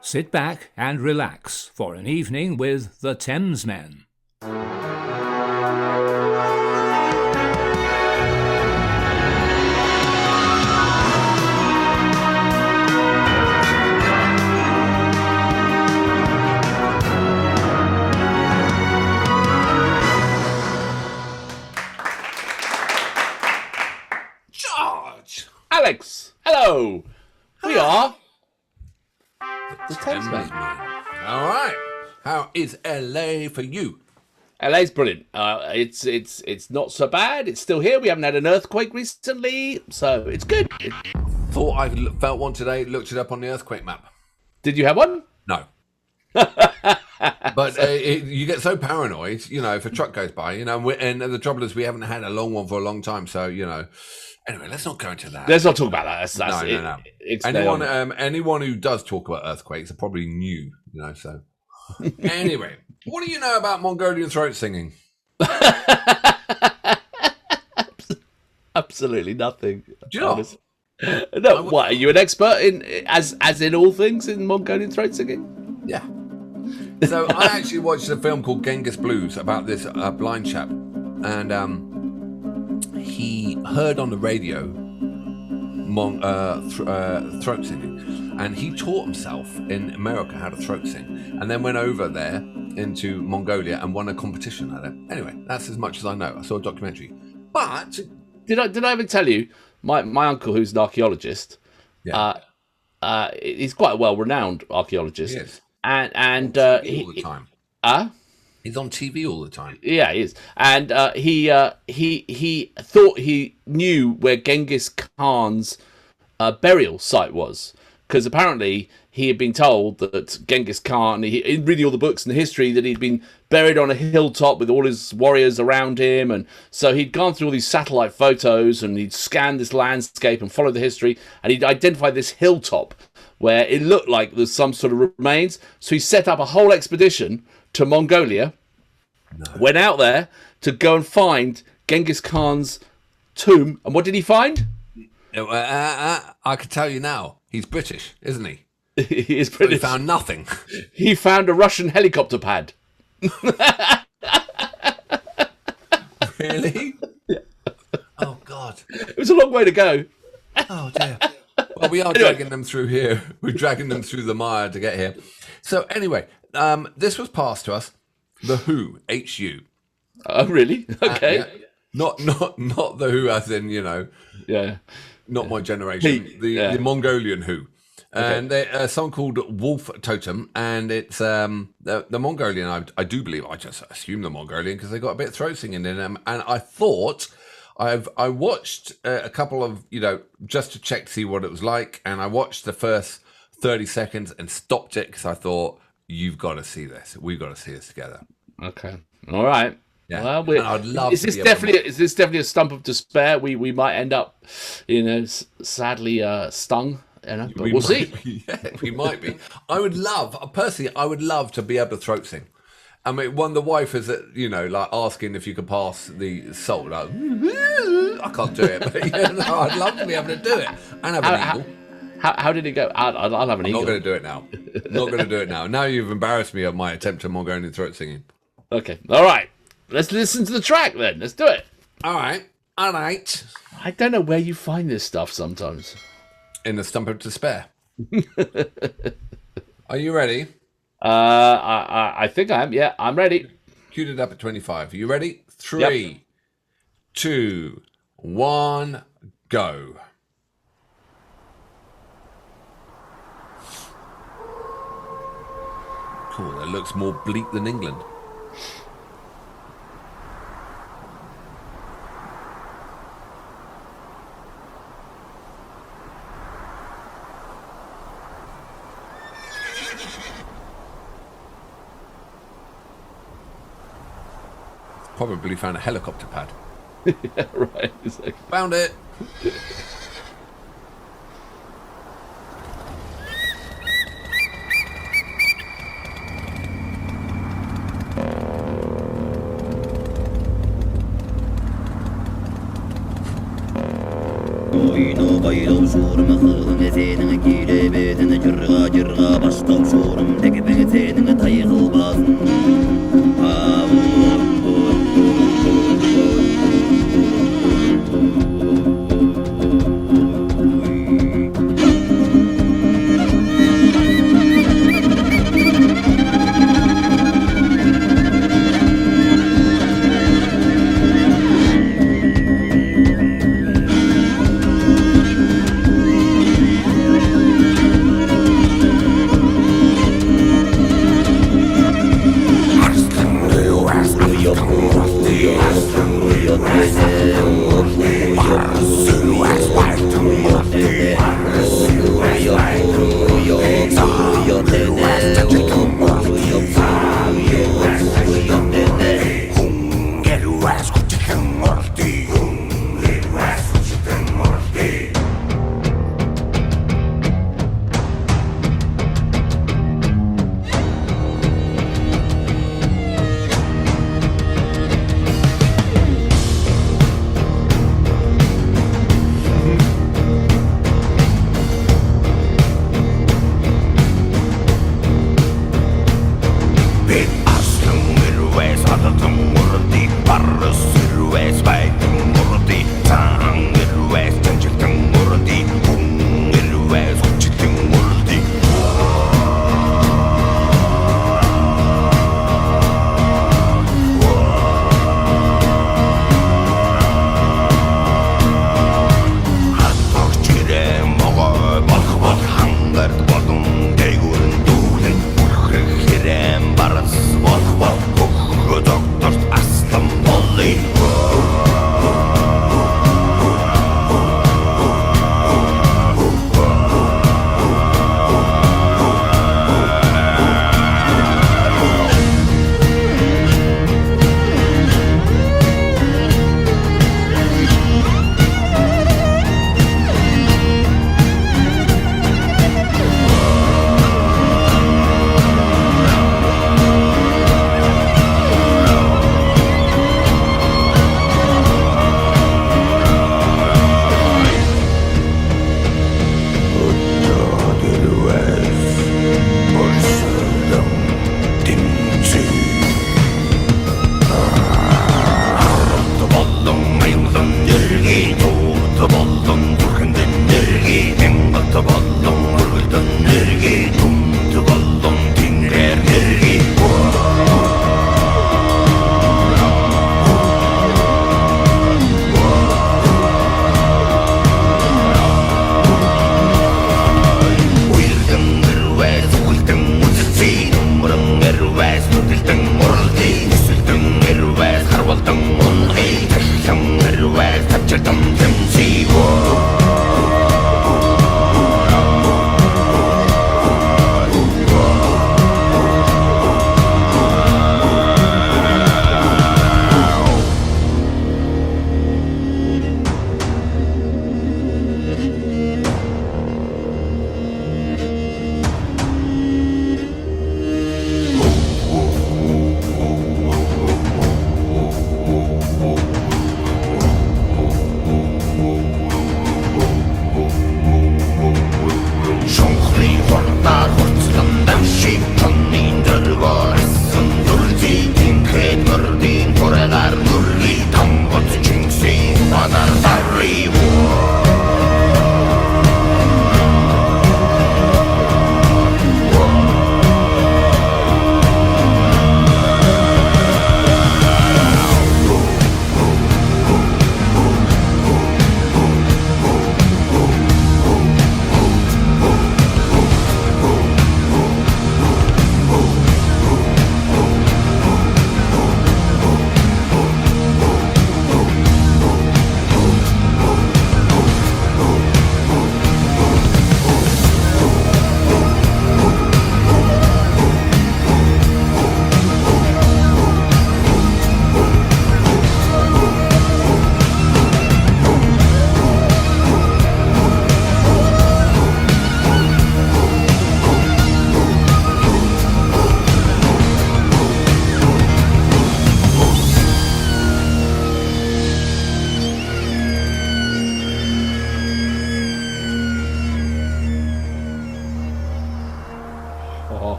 Sit back and relax for an evening with the Thamesmen. George! Alex, hello! We are the Thamesmen. All right. How is LA for you? LA's brilliant. It's not so bad. It's still here. We haven't had an earthquake recently, so it's good. Thought I felt one today, looked it up on the earthquake map. Did you have one? No. But you get so paranoid, if a truck goes by, and the trouble is we haven't had a long one for a long time, so, Anyway, let's not go into that. Let's not talk about that. That's No. Anyone who does talk about earthquakes are probably new, so. Anyway, what do you know about Mongolian throat singing? Absolutely nothing. Do you know? No, what, are you an expert in as in all things in Mongolian throat singing? Yeah. So I actually watched a film called Genghis Blues about this blind chap, and he heard on the radio throat singing, and he taught himself in America how to throat sing, and then went over there into Mongolia and won a competition at it. Anyway, that's as much as I know. I saw a documentary. But did I ever tell you my uncle, who's an archaeologist? Yeah. He's quite a well-renowned archaeologist. He is. And all the time. He's on TV all the time. Yeah, he is. And he thought he knew where Genghis Khan's burial site was, because apparently he had been told that Genghis Khan, in reading all the books and the history, that he'd been buried on a hilltop with all his warriors around him, and so he'd gone through all these satellite photos and he'd scanned this landscape and followed the history, and he'd identified this hilltop where it looked like there's some sort of remains. So he set up a whole expedition to Mongolia, went out there to go and find Genghis Khan's tomb. And what did he find? I can tell you now, he's British, isn't he? He is British. So he found nothing. He found a Russian helicopter pad. Really? Yeah. Oh, God. It was a long way to go. Oh, dear. Well, we are dragging them through here. We're dragging them through the mire to get here. So anyway, this was passed to us. The Who, H-U. Oh, really? Okay. Yeah. Not the Who as in, Yeah. Not my generation. The Mongolian Who. Okay. And they someone called Wolf Totem, and it's the Mongolian. I do believe. I just assume the Mongolian because they got a bit of throat singing in them. And I thought I watched a couple of just to check to see what it was like, and I watched the first 30 seconds and stopped it because I thought you've got to see this. We've got to see this together. Okay. All right. Yeah. Well, I'd love. Is this definitely a stump of despair? We might end up, sadly stung. But we'll see. Yeah, we might be. I would love to be able to throat sing. I mean, the wife is, like asking if you could pass the salt. Like, I can't do it, but I'd love to be able to do it. And have an eagle. How did it go? I'll have an eagle. I'm not going to do it now. Not going to do it now. Now you've embarrassed me of my attempt at Mongolian throat singing. Okay. All right. Let's listen to the track then. Let's do it. All right. I don't know where you find this stuff sometimes. In the stump of despair. Are you ready? I think I am. Yeah, I'm ready. Queued it up at 25. Are you ready? 3, 2, 1, go. Cool. It looks more bleak than England. Probably found a helicopter pad. Yeah, right. Exactly. Found it. Oyunu bayıl şurum kılgın senin kile bedin cırga cırga başta şurum tek ben senin tayıl bazın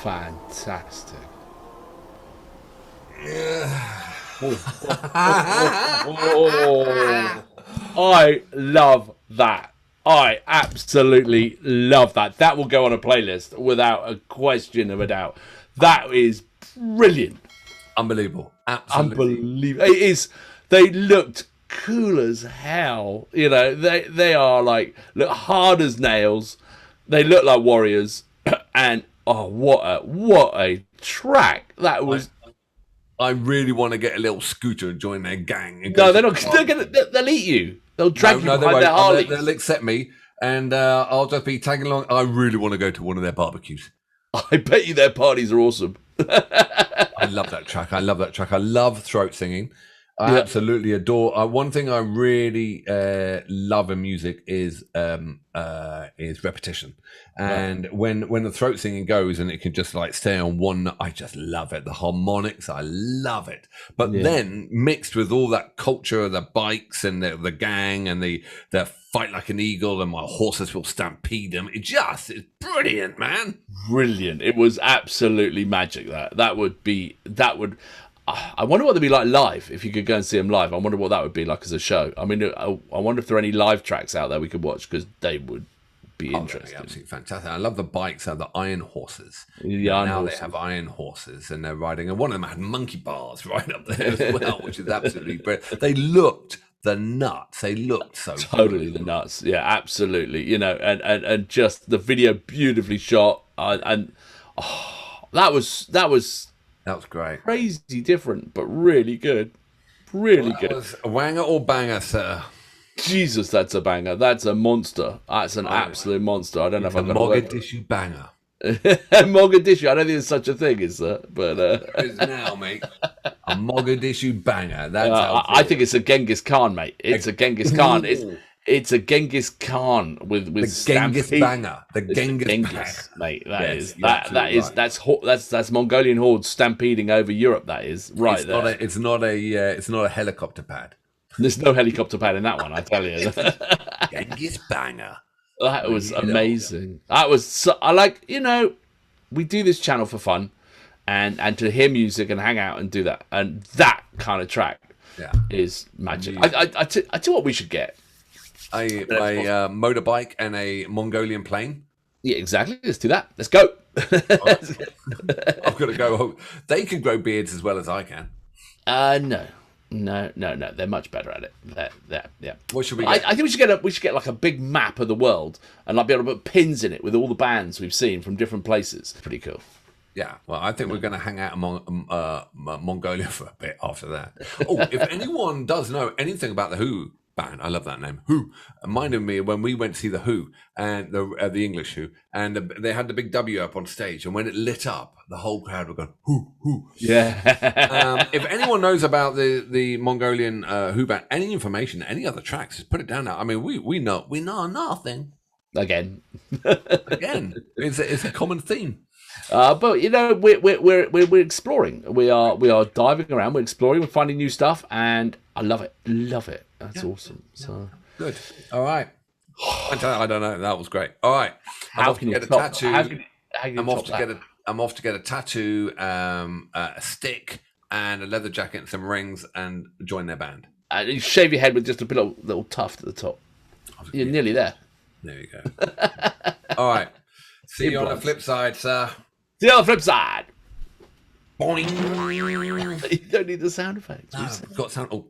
fantastic. I love that. I absolutely love that. That will go on a playlist without a question of a doubt. That is brilliant. Unbelievable. Absolutely. Unbelievable. It is. They looked cool as hell. You know, they are like, look hard as nails. They look like warriors. And oh, what a track that was. I really want to get a little scooter and join their gang. And No, they're not. They'll eat you. They'll drag you behind their Harleys. They'll accept me, and I'll just be tagging along. I really want to go to one of their barbecues. I bet you their parties are awesome. I love that track. I love throat singing. I absolutely adore. One thing I really love in music is repetition. And when the throat singing goes and it can just like stay on one note, I just love it. The harmonics, I love it. But then mixed with all that culture of the bikes and the gang and the fight like an eagle and my horses will stampede them. It's brilliant, man. Brilliant. It was absolutely magic. That would. I wonder what they'd be like live if you could go and see them live. I wonder what that would be like as a show. I mean, I wonder if there are any live tracks out there we could watch because they would be interesting. Absolutely fantastic. I love the bikes. The iron horses. They have iron horses and they're riding. And one of them had monkey bars right up there as well, which is absolutely brilliant. They looked the nuts. They looked so totally good. The nuts. Yeah, absolutely. You know, and just the video beautifully shot. That was great. Crazy different, but really good. Really good. Was a wanger or banger, sir? Jesus, that's a banger. That's a monster. That's an absolute monster. I don't know if I'm going to Mogadishu banger. Mogadishu. I don't think there's such a thing, is there? But there is now, mate. A Mogadishu banger. That's I think it's a Genghis Khan, mate. It's a Genghis Khan. It's a Genghis Khan with the Genghis banger. The Genghis banger, mate. That's Mongolian hordes stampeding over Europe. That is right. It's not a helicopter pad. There's no helicopter pad in that one, I tell you. Genghis banger. That was amazing. That was we do this channel for fun, and to hear music and hang out and do that, and that kind of track is magic. I tell you what we should get. A motorbike and a Mongolian plane. Yeah, exactly. Let's do that. Let's go. I've got to go. They can grow beards as well as I can. No. They're much better at it. Yeah. What should we get? I think we should get like a big map of the world and like be able to put pins in it with all the bands we've seen from different places. Pretty cool. Yeah, well, I think we're going to hang out in Mongolia for a bit after that. Oh, if anyone does know anything about the Who band, I love that name, Who, reminded me when we went to see the Who and the English Who, and they had the big W up on stage, and when it lit up, the whole crowd were going Who. Yeah. If anyone knows about the Mongolian Who band, any information, any other tracks, just put it down now. I mean, we know nothing. Again, it's a common theme. But we're exploring. We are diving around. We're exploring. We're finding new stuff, and I love it. That's awesome. So good. All right. I don't know. That was great. All right. I'm off to get a tattoo. I'm off to get a tattoo, a stick, and a leather jacket and some rings, and join their band. And you shave your head with just a little tuft at the top. You're nearly there. There you go. All right. See you on the flip side, sir. See you on the flip side. Boing. You don't need the sound effects. No, got sound. Oh.